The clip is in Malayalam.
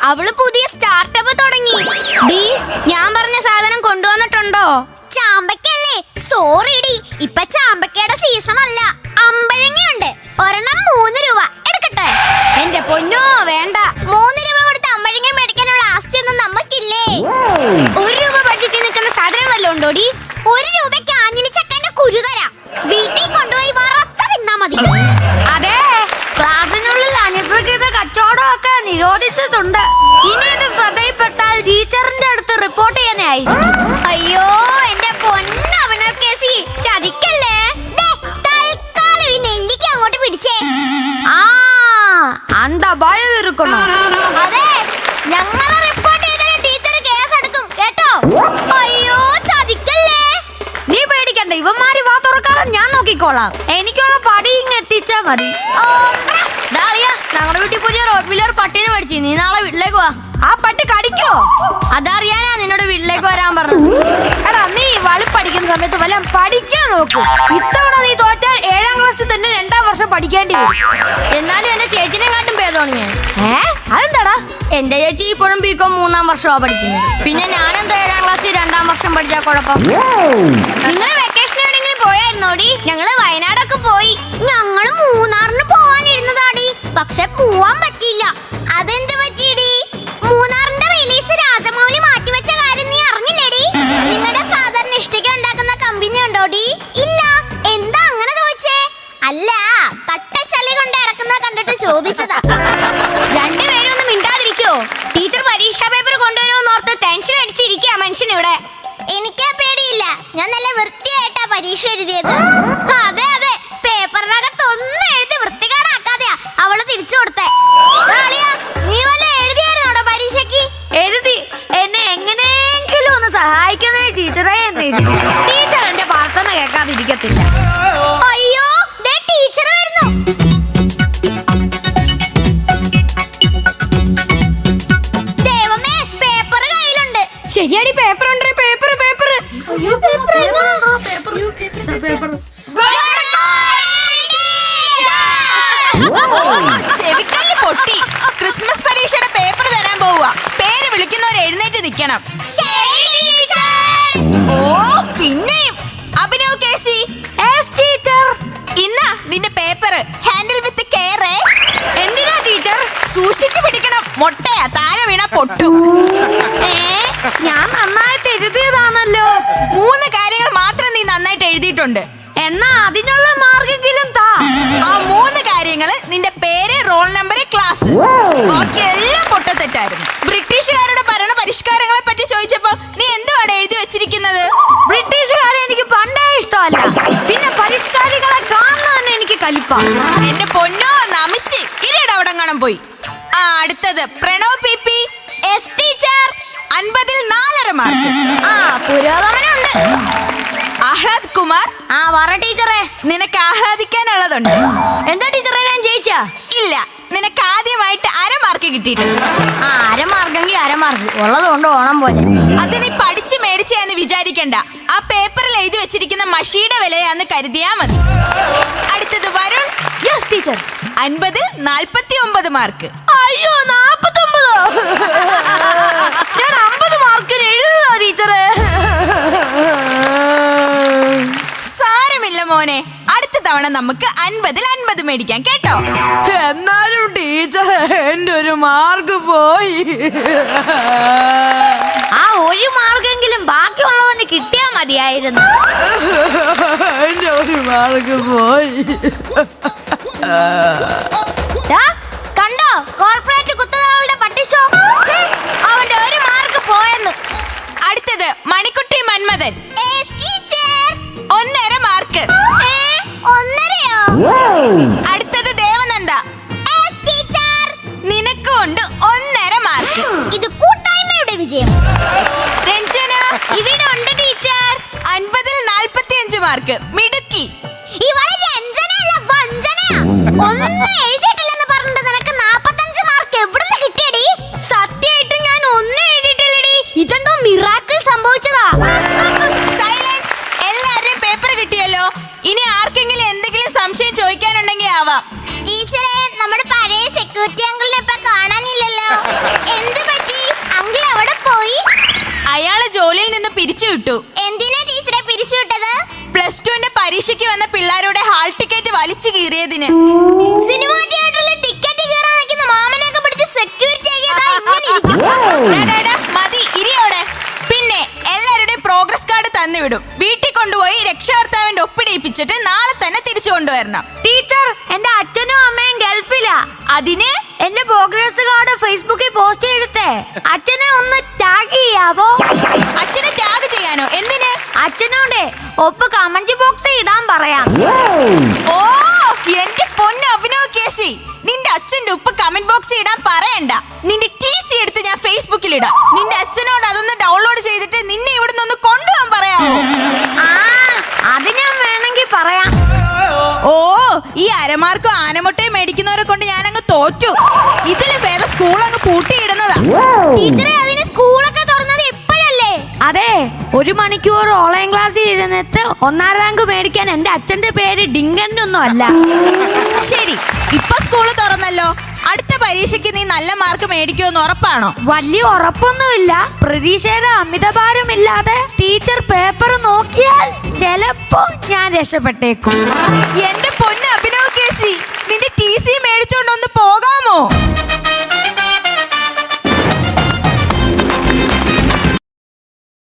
അവള് പുതിയ സ്റ്റാർട്ടപ്പ് തുടങ്ങി. ഡി, ഞാൻ പറഞ്ഞ സാധനം കൊണ്ടുവന്നിട്ടുണ്ടോ? ചാമ്പക്കല്ലേ? സോറി ഡി, ഇപ്പൊ ചാമ്പക്കയുടെ സീസൺ അല്ല. അമ്പഴങ്ങയുണ്ട്, ഒരെണ്ണം 3 രൂപ. എടുക്കട്ടെ? എന്റെ പൊന്നോ വേണ്ട. 3 രൂപ കൊടുത്ത് അമ്പഴങ്ങ മേടിക്കാനുള്ള ആസ്തിയൊന്നും നമുക്കില്ലേ. 1 രൂപ ബഡ്ജറ്റിൽ നിൽക്കുന്ന സാധനം വല്ലതും ഉണ്ടോ ഡി? 1 രൂപയ്ക്ക് ആഞ്ഞിലി ചക്കന്റെ കുരു തരാം. വീട്ടിൽ കൊണ്ടുപോയി വറുത്ത് തിന്നാ മതി. അതെ, ക്ലാസ്സിനുള്ളിൽ അനിയന്ത്രിത കച്ചവടമൊക്കെ നിരോധിച്ചിട്ടുണ്ട്. ഇനി ഇത് ശ്രദ്ധയിൽപ്പെട്ടാൽ ടീച്ചറിന്റെ അടുത്ത് റിപ്പോർട്ട് ചെയ്യാനായിരിക്കും. അയ്യോ എന്റെ പൊന്നവനൊക്കെ ചതിക്കല്ലേ. തൽക്കാലം ഈ നെല്ലിക്ക അങ്ങോട്ട് പിടിച്ചേ. അന്ത ഭയം ഇരിക്കുന്നു. അതെ, ഞങ്ങളെ റിപ്പോർട്ട് ചെയ്താൽ ടീച്ചർ കേസ് എടുക്കും കേട്ടോ. അയ്യോ ചതിക്കല്ലേ. നീ പേടിക്കണ്ട, ഇവന്മാര് വാ തുറക്കാറ് ഞാൻ നോക്കിക്കോളാം. എനിക്കുള്ള പടി ഇങ്ങ് എത്തിച്ചാ മതി. ഞങ്ങളുടെ വീട്ടിൽ പുതിയ റോഡ് വീലർ പട്ടീനെ മേടിച്ചു. നീ നാളെ വീട്ടിലേക്ക് വാ. ആ പട്ടി കടിക്കോ? അതറിയാനാ നിന്നോട് വീട്ടിലേക്ക് വരാൻ പറഞ്ഞത്. എടാ, നീ വളി പഠിക്കുന്ന സമയത്ത് വല്ല പഠിക്കാൻ നോക്കൂ. ഇത്തവണ നീ തോറ്റാൽ 7ാം ക്ലാസ്സിൽ തന്നെ 2ാം വർഷം പഠിക്കേണ്ടി വരും. എന്നാലും എന്റെ ചേച്ചിനെ കാട്ടും ഭേദമാണ് ഞാൻ. അതെന്താടാ? എന്റെ ചേച്ചി ഇപ്പോഴും ബികോം 3ാം വർഷമാ പഠിക്കുന്നത്. പിന്നെ ഞാനെന്താ 7ാം ക്ലാസ്സിൽ 2ാം വർഷം പഠിച്ചാ കുഴപ്പം? നിങ്ങൾ വെക്കേഷൻ എവിടെയെങ്കിലും പോയായിരുന്നോടി? ഞങ്ങള് വയനാടൊക്കെ പോയി. ഞങ്ങള് മൂന്നാറിന് പോവാനിരുന്നതാടി, പക്ഷെ പോവാൻ പറ്റിയില്ല. അതെന്ത് പറ്റിയടി? മൂന്നാറിന്റെ റിലീസ് രാജമൗലി മാറ്റിവെച്ച കാര്യം നീ അറിഞ്ഞില്ലേടി? നിങ്ങളുടെ ഫാദറിന് ഇഷ്ടിക ഉണ്ടാക്കുന്ന കമ്പനി ഉണ്ടോടി? ഇല്ല. എന്താ അങ്ങനെ ചോദിച്ചേ? അല്ല, കട്ടച്ചളി കൊണ്ട് ഇറക്കുന്നത് കണ്ടിട്ട് ചോദിച്ചതാ. രണ്ടുപേരും ഒന്നും മിണ്ടാതിരിക്കോ? ടീച്ചർ പരീക്ഷാ പേപ്പർ കൊണ്ടുവരുമെന്ന് ഓർത്ത് ടെൻഷൻ അടിച്ചിരിക്കുക മനുഷ്യനിവിടെ. എനിക്ക് പേടിയില്ല, ഞാൻ നല്ല വൃത്തിയായിട്ടാ പരീക്ഷ എഴുതിയത്. അതെ അതെ, പേപ്പറിനകത്ത് ഒന്നും എഴുതി വൃത്തികേടാക്കാതെയാ അവള് തിരിച്ചു കൊടുത്തേ. നീ വല്ല എഴുതിയായിരുന്നോടോ പരീക്ഷയ്ക്ക്? എഴുതി. എന്നെ എങ്ങനെയെങ്കിലും ഒന്ന് സഹായിക്കണേ ടീച്ചറേ എന്ന് എഴുതി. ടീച്ചർ എന്റെ പ്രാർത്ഥന കേൾക്കാതിരിക്കത്തില്ല. അയ്യോ, ദേ ടീച്ചർ വരുന്നു. ദൈവമേ, പേപ്പർ കയ്യിലുണ്ട്. ശരിയാടി, പേപ്പർ ഉണ്ട്. Paper paper. അയ്യോ, പേപ്പർ ചെവിക്കല്ല് പൊട്ടി. ക്രിസ്മസ് പരീക്ഷയുടെ പേപ്പർ തരാൻ പോവുക. പേര് വിളിക്കുന്നവർ എഴുന്നേറ്റ് നിൽക്കണം. ഓ, പിന്നെയും അഭിനവ് കേസി. ഇന്നാ നിന്റെ പേപ്പർ. Handle with care. എന്തിനാ ടീച്ചർ? സൂക്ഷിച്ചു പിടിക്കണം, മൊട്ടയാ, താഴെ വീണ പൊട്ടും. ഞാൻ നന്നായിട്ട് എഴുതിയതാണല്ലോ. 3 കാര്യങ്ങൾ മാത്രം നീ നന്നായിട്ട് എഴുതിയിട്ടുണ്ട്. എന്നാ അതിനുള്ള മാർക്കെങ്കിലും താ. ആ 3 കാര്യങ്ങള് നിന്റെ പേര്, റോൾ നമ്പർ, ക്ലാസ്. ബാക്കി എല്ലാം പൊട്ടത്തെറ്റായിരുന്നു. ബ്രിട്ടീഷുകാരുടെ ഭരണ പരിഷ്കാരങ്ങളെ പറ്റി ചോദിച്ചപ്പോ നീ എന്തുവാണ് എഴുതി വെച്ചിരിക്കുന്നത്? ബ്രിട്ടീഷുകാരെ എനിക്ക് പണ്ടേ ഇഷ്ടമല്ല. പിന്നെ പരിഷ്കാരികളെ കാണാൻ എനിക്ക് കലിപ്പ. എന്റെ പൊന്നോ, നമിച്ച് ഇരയുടെ അവിടെ കാണാൻ പോയി. അടുത്തത് പ്രണവ് പി. ടീച്ചർ. 50ൽ 4.5 മാർക്ക്. പുരോഗമനമുണ്ട്. ആഹ്ലാദ് കുമാർ. പറ ടീച്ചറെ. നിനക്ക് ആഹ്ലാദിക്കാനുള്ളതുണ്ട്. എന്താ ടീച്ചറെ, ഞാൻ ജയിച്ചാ? ഇല്ല, നിനക്ക് ആദ്യമായിട്ട് 1/2 മാർക്ക് കിട്ടിയിട്ടുണ്ട്. 1/2 മാർക്കെങ്കിൽ 1/2 മാർക്ക് ഉള്ളതുകൊണ്ട് ഓണം പോലെ. അത് നീ പഠിച്ച് മേടിച്ചെന്ന് വിചാരിക്കണ്ട. ആ പേപ്പറിൽ എഴുതി വെച്ചിരിക്കുന്ന മഷിയുടെ വിലയാന്ന് കരുതിയാ മതി. അടുത്തത് വരുൺ. Yes teacher. 50ൽ 49 മാർക്ക്. അയ്യോ, 49. ഞാൻ 50 മാർക്കിന് എഴുതുക ടീച്ചറെ. സാരമില്ല മോനെ, അടുത്ത തവണ നമുക്ക് 50ൽ 50 മേടിക്കാം കേട്ടോ. എന്നാലും ടീച്ചർ, എന്റെ ഒരു മാർക്ക് പോയി. ആ 1 മാർക്കെങ്കിലും ബാക്കിയുള്ളവന് കിട്ടിയാ മതിയായിരുന്നു. എന്റെ ഒരു മാർക്ക് പോയി. കണ്ടോ കോർപ്പറേറ്റ് കുത്തകളുടെ പട്ടിഷോ? അവന്റെ 1 മാർക്ക് പോയെന്ന്. അടുത്തത് മണിക്കുട്ടി മന്മഥൻ. 1.5 മാർക്ക്. 1.5യോ? അടുത്തത് ദേവനന്ദ. നിനക്കുണ്ട് 1.5 മാർക്ക്. ഇത് കൂട്ടായ്മയുടെ വിജയം. രഞ്ജന. ഇവിടെ ഉണ്ട് ടീച്ചർ. 50ൽ 45 മാർക്ക്. മിടുക്കി. ഇവളെ രഞ്ജനയല്ല, വഞ്ചനയാ. ഒന്നും എഴുതിയിട്ടില്ലെന്ന് പറഞ്ഞിട്ട് നിനക്ക് 45 മാർക്ക് എവിടുന്ന് കിട്ടിയടി? സത്യമായിട്ട് ഞാൻ ഒന്നും എഴുതിയിട്ടില്ലടി. ഇതെന്തോ മിറാക്കിൾ സംഭവിച്ചതാ. സൈലൻസ്. എല്ലാവരുടെയും പേപ്പർ കിട്ടിയല്ലോ. ഇനി ആർക്കെങ്കിലും എന്തെങ്കിലും സംശയം ചോദിക്കാനുണ്ടെങ്കിൽ ആവാം. ടീച്ചറെ, നമ്മുടെ പഴയ സെക്യൂരിറ്റി അങ്കിളിനെ ഇപ്പൊ കാണാനില്ലല്ലോ. എന്ത് ജോലിയിൽ നിന്ന് പിരിച്ചുവിട്ടു. എന്തിനാ ടീച്ചറെ പിരിച്ചുവിട്ടത്? +2 പരീക്ഷയ്ക്ക് വന്ന പിള്ളേരുടെ ഹാൾ ടിക്കറ്റ് വലിച്ചു കീറിയതിന്. സിനിമ തിയേറ്ററിൽ ടിക്കറ്റ് കീറാൻ നിൽക്കുന്ന മാമനെയൊക്കെ പിടിച്ച് സെക്യൂരിറ്റി മതി ഇരിയോടെ. പിന്നെ എല്ലാവരുടെയും പ്രോഗ്രസ് കാർഡ് തന്നുവിടും. വീട്ടിൽ കൊണ്ടുപോയി രക്ഷകർത്താവിന്റെ ഒപ്പിടിയിപ്പിച്ചിട്ട് നാളെ തന്നെ തിരിച്ചു കൊണ്ടുവരണം. ടീച്ചർ, എന്റെ അച്ഛനും അമ്മയും ഗൾഫിലാ. അതിന് എന്റെ പ്രോഗ്രസ് കാർഡ് ഫേസ്ബുക്കിൽ പോസ്റ്റ് ചെയ്തിട്ടേ അച്ഛനെ ഒന്ന് ടാഗ് ചെയ്യാവോ? അച്ഛനെ ടാഗ് ചെയ്യാനോ? എന്തിന്? അച്ഛനോടെ ഒപ്പ് കമന്റ് ബോക്സിൽ ഇടാൻ പറയാം. ഓ എന്റെ പൊന്ന് അഭിനവ് കേസി, നിന്റെ അച്ഛന്റെ ഉപ്പ് കമന്റ് ബോക്സിൽ ഇടാൻ പറയണ്ട. നിന്റെ TC എടുത്ത് ഞാൻ ഫേസ്ബുക്കിൽ ഇടാം. നിന്റെ അച്ഛനോട് അതൊന്ന് ഡൗൺലോഡ് ചെയ്തിട്ട് നിന്നെ ഇവിടുന്ന് ഒന്ന് കൊണ്ടുപോകാൻ പറയാമോ? അത് ഞാൻ വേണമെങ്കിൽ പറയാം. ഓ ഈ അരമാർക്കും ആനമുട്ടയും മേടിക്കുന്നവരെ കൊണ്ട് ഞാൻ അങ്ങ് തോറ്റു. ഇതിന് വേറെ സ്കൂൾ അങ്ങ് പൂട്ടിയിടുന്നതാ. ടീച്ചറെ, അതിന് സ്കൂളൊക്കെ തുറന്നത് എപ്പോഴല്ലേ? അതെ, 1 മണിക്കൂർ ഓൺലൈൻ ക്ലാസ്സിൽ ഇരുന്നിട്ട് 1ാം റാങ്ക് മേടിക്കാൻ എന്റെ അച്ഛന്റെ പേര് ഡിങ്കനൊന്നും അല്ല. ശരി, ഇപ്പൊ സ്കൂള് തുറന്നല്ലോ. അടുത്ത പരീക്ഷയ്ക്ക് നീ നല്ല മാർക്ക് മേടിക്കുമെന്ന് ഉറപ്പാണോ? വലിയ ഉറപ്പൊന്നുമില്ല. പ്രതീക്ഷയുടെ അമിതഭാരമില്ലാതെ ടീച്ചർ പേപ്പർ നോക്കിയാൽ ചിലപ്പോ ഞാൻ രക്ഷപ്പെട്ടേക്കും. എന്റെ പൊന്ന്